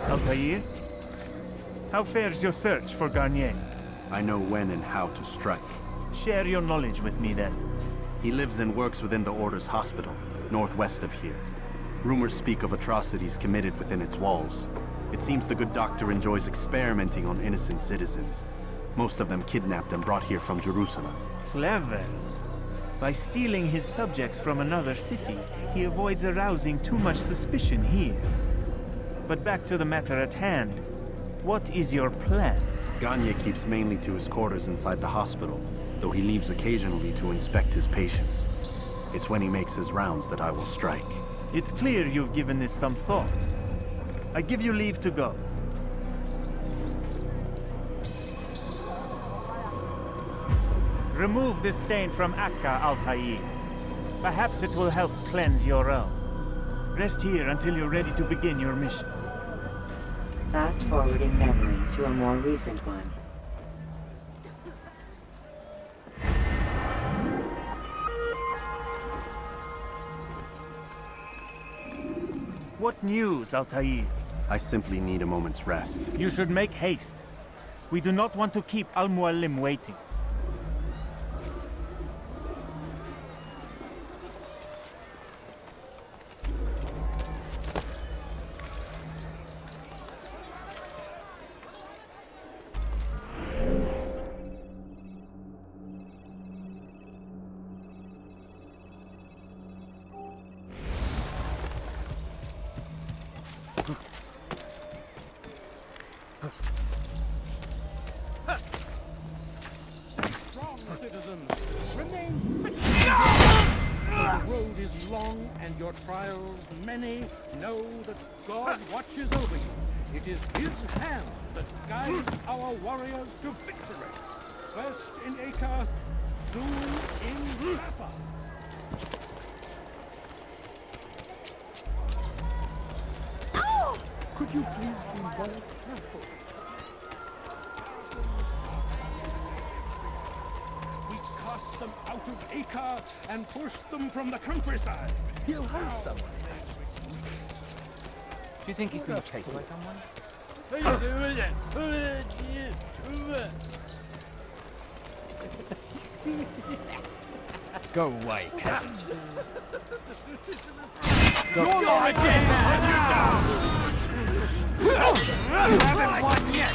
Altair? How fares your search for Garnier? I know when and how to strike. Share your knowledge with me then. He lives and works within the Order's hospital, northwest of here. Rumors speak of atrocities committed within its walls. It seems the good doctor enjoys experimenting on innocent citizens. Most of them kidnapped and brought here from Jerusalem. Clever. By stealing his subjects from another city, he avoids arousing too much suspicion here. But back to the matter at hand. What is your plan? Garnier keeps mainly to his quarters inside the hospital, though he leaves occasionally to inspect his patients. It's when he makes his rounds that I will strike. It's clear you've given this some thought. I give you leave to go. Remove this stain from Akka, Altair. Perhaps it will help cleanse your realm. Rest here until you're ready to begin your mission. Fast-forwarding memory to a more recent one. What news, Altair? I simply need a moment's rest. You should make haste. We do not want to keep Al-Mualim waiting. And your trials many, know that God watches over you. It is His hand that guides our warriors to victory. First in Acre, soon in Jaffa. Could you please be very careful? We cast them out of Acre and pushed them from the countryside. He'll hurt someone. Do you think he's been chased by someone? Go away, peasant. You're not again! You haven't won yet!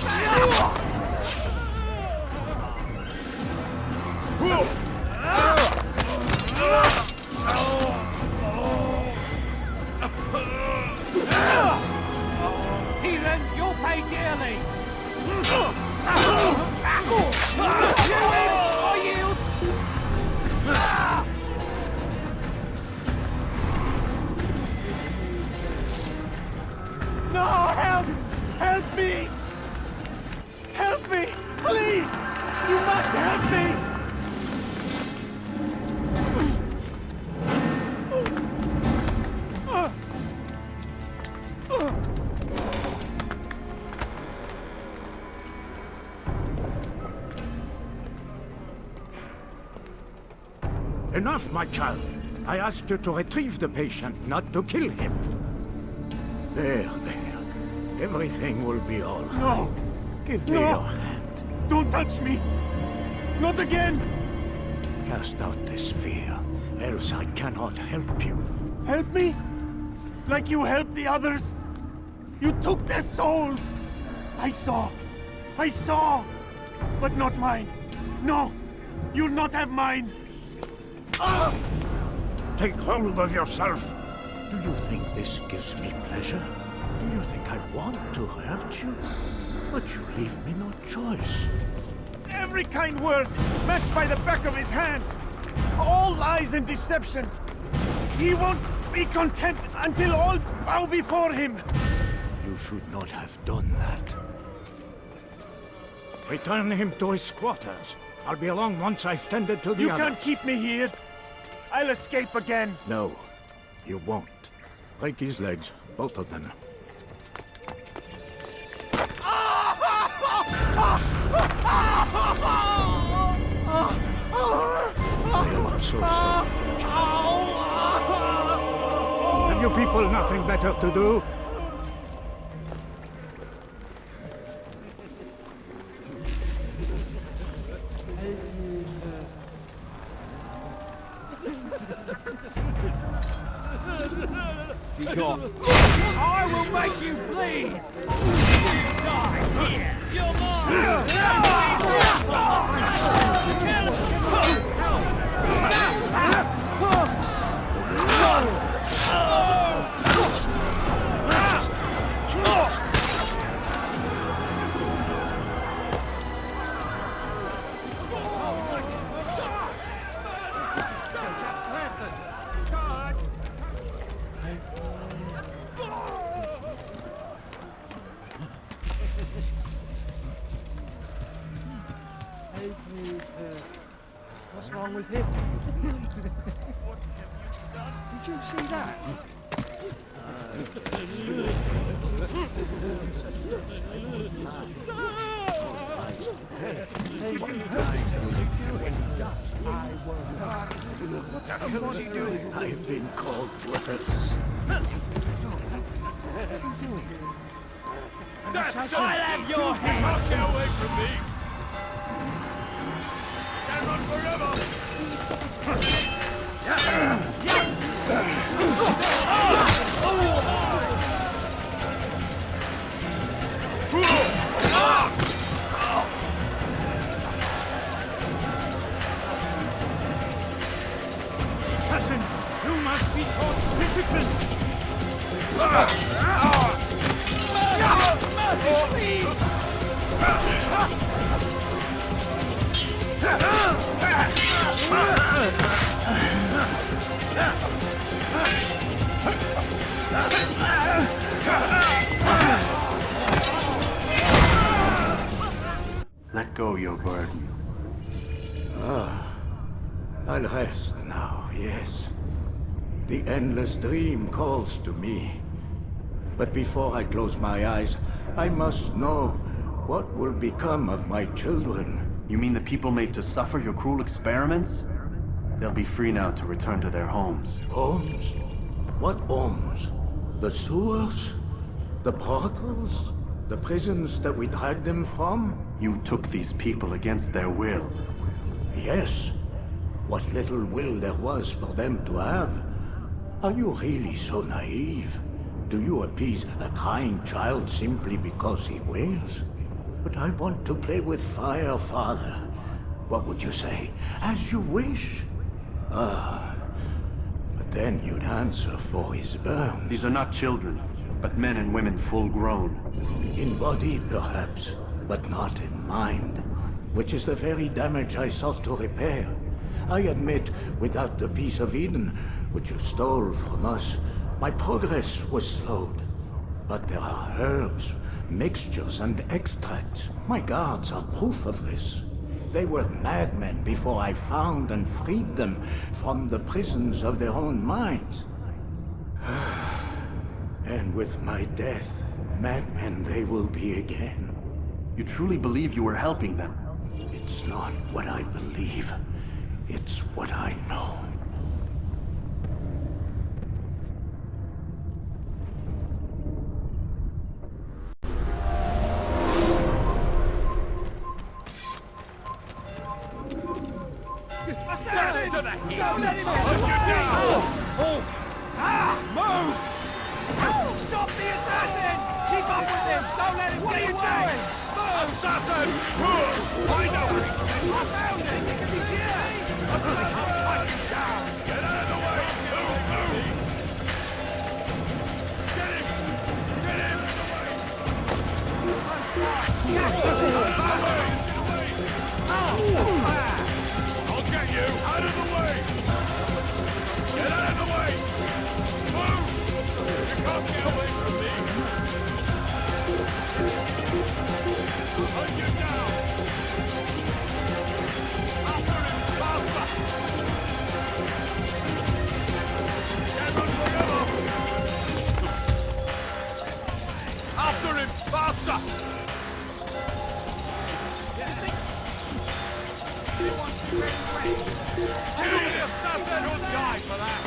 Heathen, you'll pay dearly! I yield! No, help! Help me! Help me! Please! You must help me! Enough, my child. I asked you to retrieve the patient, not to kill him. There. Everything will be all right. No! Give me your hand. Don't touch me! Not again! Cast out this fear, else I cannot help you. Help me? Like you helped the others? You took their souls! I saw! But not mine! No! You'll not have mine! Take hold of yourself. Do you think this gives me pleasure? Do you think I want to hurt you? But you leave me no choice. Every kind word matched by the back of his hand! All lies and deception! He won't be content until all bow before him! You should not have done that. Return him to his quarters. I'll be along once I've tended to the You others. can't keep me here! I'll escape again! No, you won't. Break his legs, both of them. I'm so sorry. Have you people nothing better to do? else you got? I will make you bleed! You die here! You're What's wrong with him? Did you see that? I've been called worse. I'll have your head! Get away from me! Can't run forever! Assassin, you must be taught discipline. Let go your burden. I'll rest now, yes. The endless dream calls to me. But before I close my eyes, I must know what will become of my children. You mean the people made to suffer your cruel experiments? They'll be free now to return to their homes. Homes? What homes? The sewers? The brothels? The prisons that we dragged them from? You took these people against their will. Yes. What little will there was for them to have. Are you really so naive? Do you appease a crying child simply because he wails? But I want to play with fire, Father. What would you say? As you wish. But then you'd answer for his burn. These are not children, but men and women full grown. In body, perhaps, but not in mind. Which is the very damage I sought to repair. I admit, without the piece of Eden, which you stole from us, my progress was slowed. But there are herbs, mixtures, and extracts. My guards are proof of this. They were madmen before I found and freed them from the prisons of their own minds. And with my death, madmen they will be again. You truly believe you were helping them? It's not what I believe. It's what I know. Stand into the heat! Don't let him get you down! Move! Stop the assassin! Keep up with him! Don't let him get away! Assassin! I know where he's I found him! He can be here! Get out of the way! Move! Get him! Get him! I'll get you! Out of the way! Get out of the way! Move! You can't get away from me! Hunt you down! After him, faster! Can't run forever! After him, faster! Kill the assassin! You'll die for that!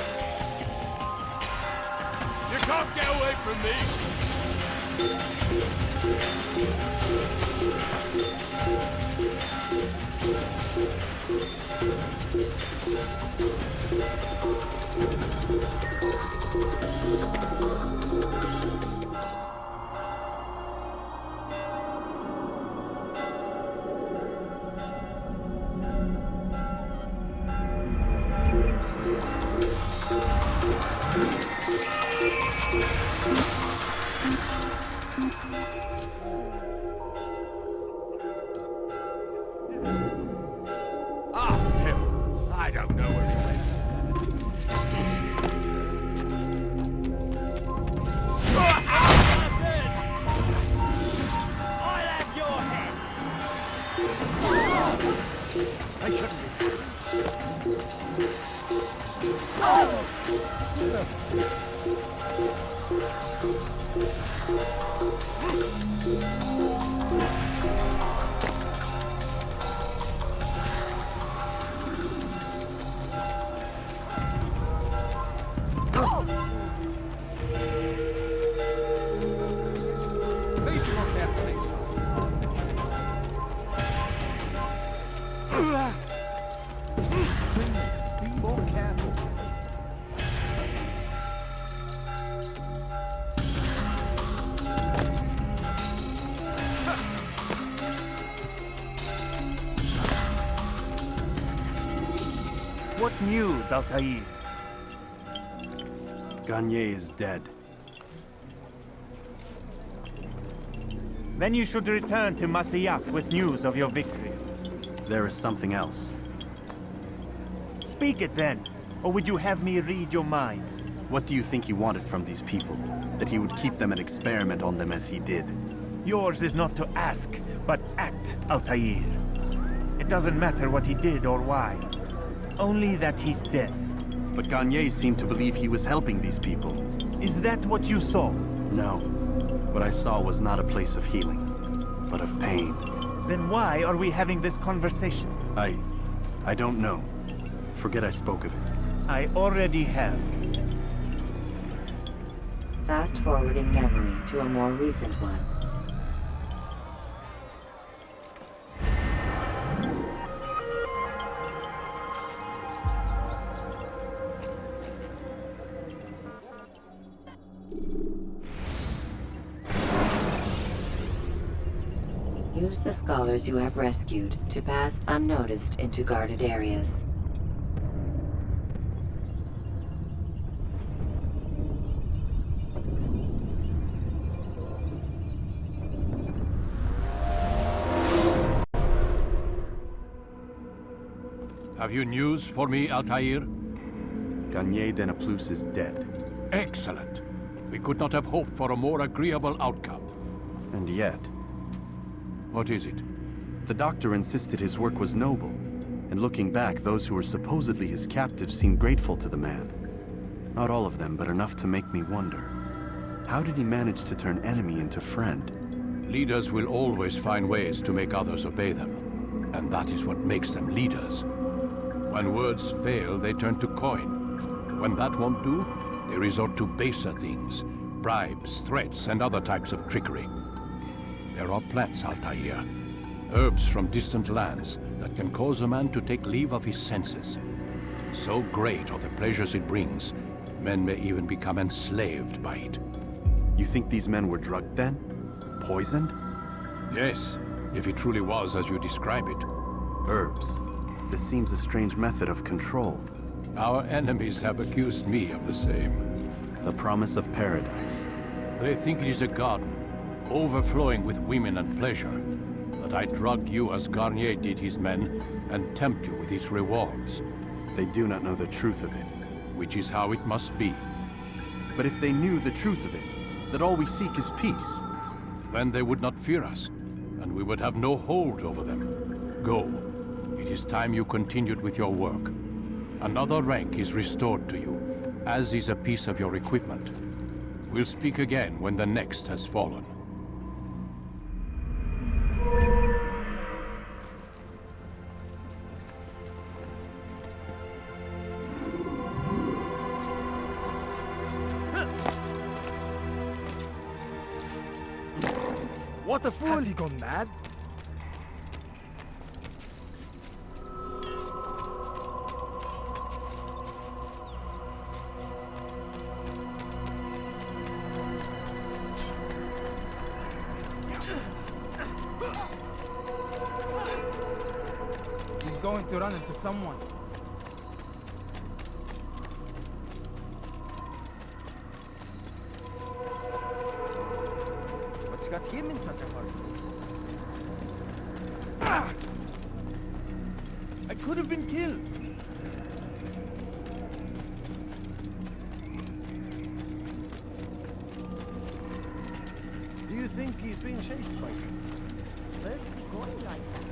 You can't get away from me! Please be more careful, please. Please, be more careful. What news, Altair? Garnier is dead. Then you should return to Masyaf with news of your victory. There is something else. Speak it then, or would you have me read your mind? What do you think he wanted from these people? That he would keep them and experiment on them as he did? Yours is not to ask, but act, Altair. It doesn't matter what he did or why. Only that he's dead. But Garnier seemed to believe he was helping these people. Is that what you saw? No. What I saw was not a place of healing, but of pain. Then why are we having this conversation? I don't know. Forget I spoke of it. I already have. Fast-forwarding memory to a more recent one. Use the scholars you have rescued to pass unnoticed into guarded areas. Have you news for me, Altair? Garnier de Naplouse is dead. Excellent. We could not have hoped for a more agreeable outcome. And yet, What is it? the doctor insisted his work was noble. And looking back, those who were supposedly his captives seemed grateful to the man. Not all of them, but enough to make me wonder. How did he manage to turn enemy into friend? Leaders will always find ways to make others obey them. And that is what makes them leaders. When words fail, they turn to coin. When that won't do, they resort to baser things. Bribes, threats, and other types of trickery. There are plants, Altair. Herbs from distant lands that can cause a man to take leave of his senses. So great are the pleasures it brings, men may even become enslaved by it. You think these men were drugged then? Poisoned? Yes, if it truly was as you describe it. Herbs. This seems a strange method of control. Our enemies have accused me of the same. The promise of paradise. They think it is a garden, overflowing with women and pleasure. But I drug you as Garnier did his men, and tempt you with its rewards. They do not know the truth of it. Which is how it must be. But if they knew the truth of it, that all we seek is peace. Then they would not fear us, and we would have no hold over them. Go. It is time you continued with your work. Another rank is restored to you, as is a piece of your equipment. We'll speak again when the next has fallen. What a fool! Has he gone mad? He's going to run into someone. What's got him in such a hurry? Ah! I could have been killed. Do you think he's being chased by something? Where is he going like that?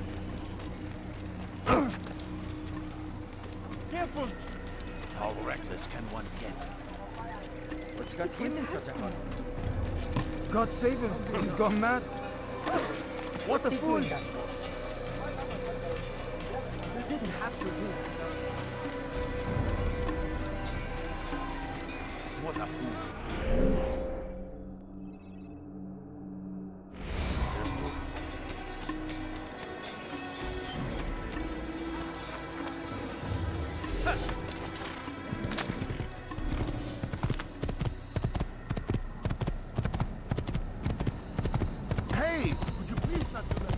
Careful! How reckless can one get? What's got him in such a hurry? God save him! He's gone mad! What a fool! You didn't have to do it. What a fool! Hey! Would you please not do that?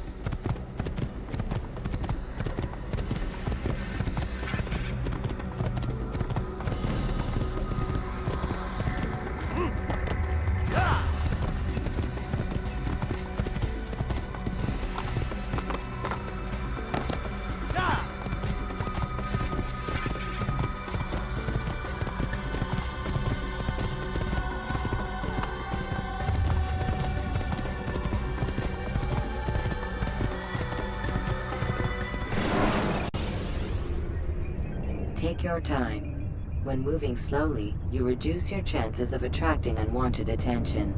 Take your time. When moving slowly, you reduce your chances of attracting unwanted attention.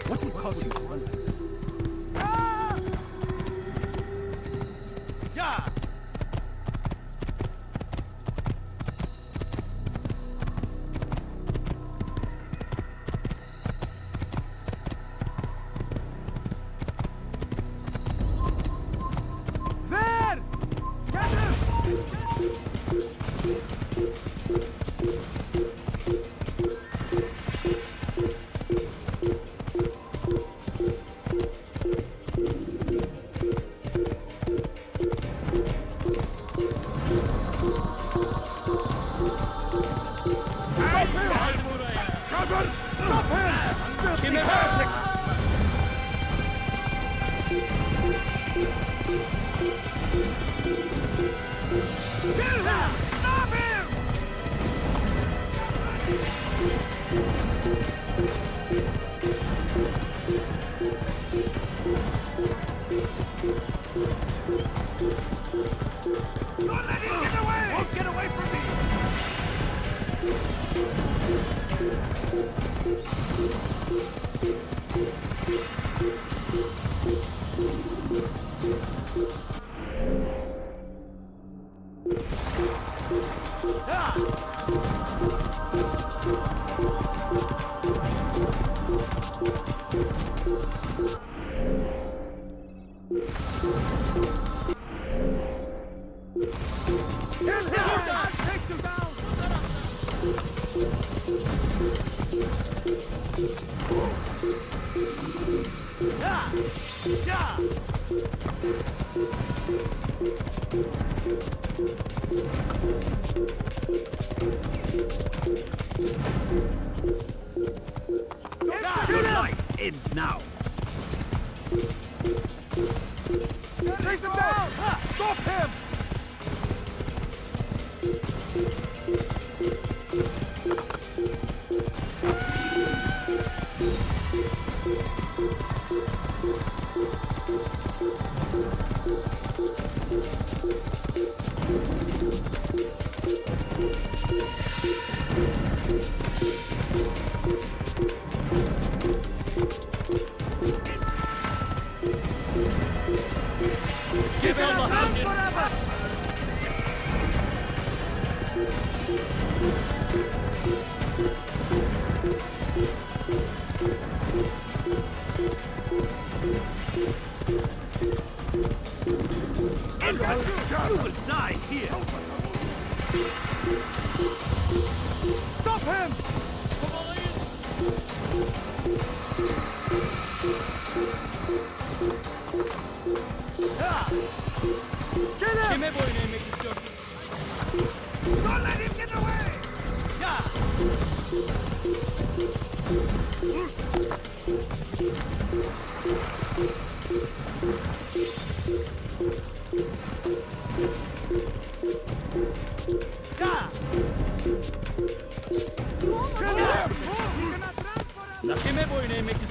What will cause him to run? Your life ends now! Take him down! Stop him! Give him a hundred!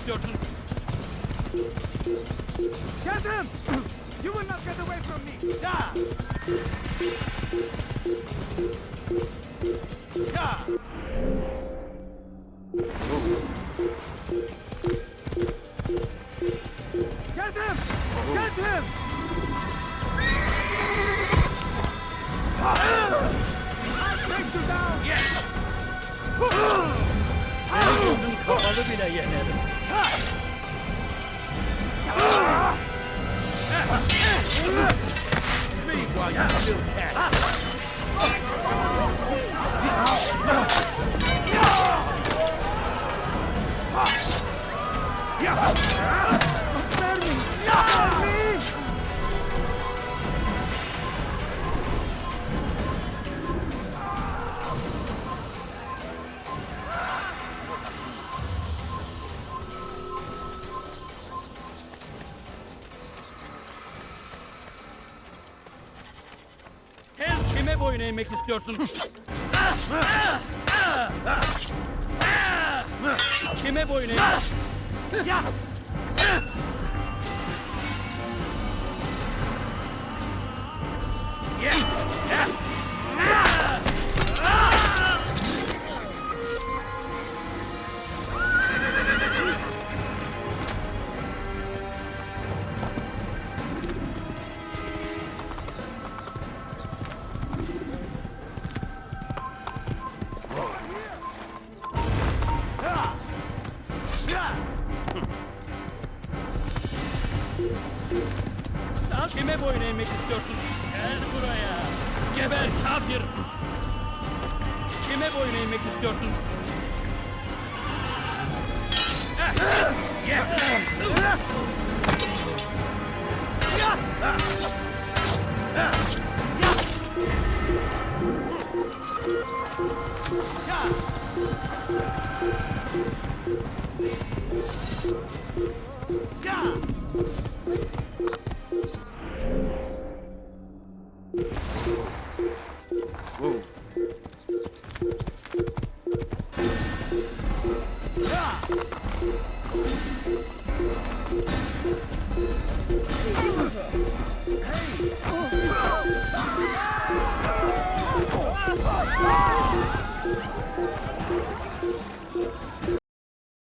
istiyorsun? Get him! You will not get away from me! Ya! Ya! Get him! Get him! I'll take you down! Yes! Seni gözün kapalı bile yenerim. Speak while you still can. Spare me! Spare me! Sen kime boyun eğmek istiyorsun? Kime boyun eğmek? Daha kime boyun eğmek istiyorsun? Gel buraya. Geber kafir. Kime boyun eğmek istiyorsun? Whoa.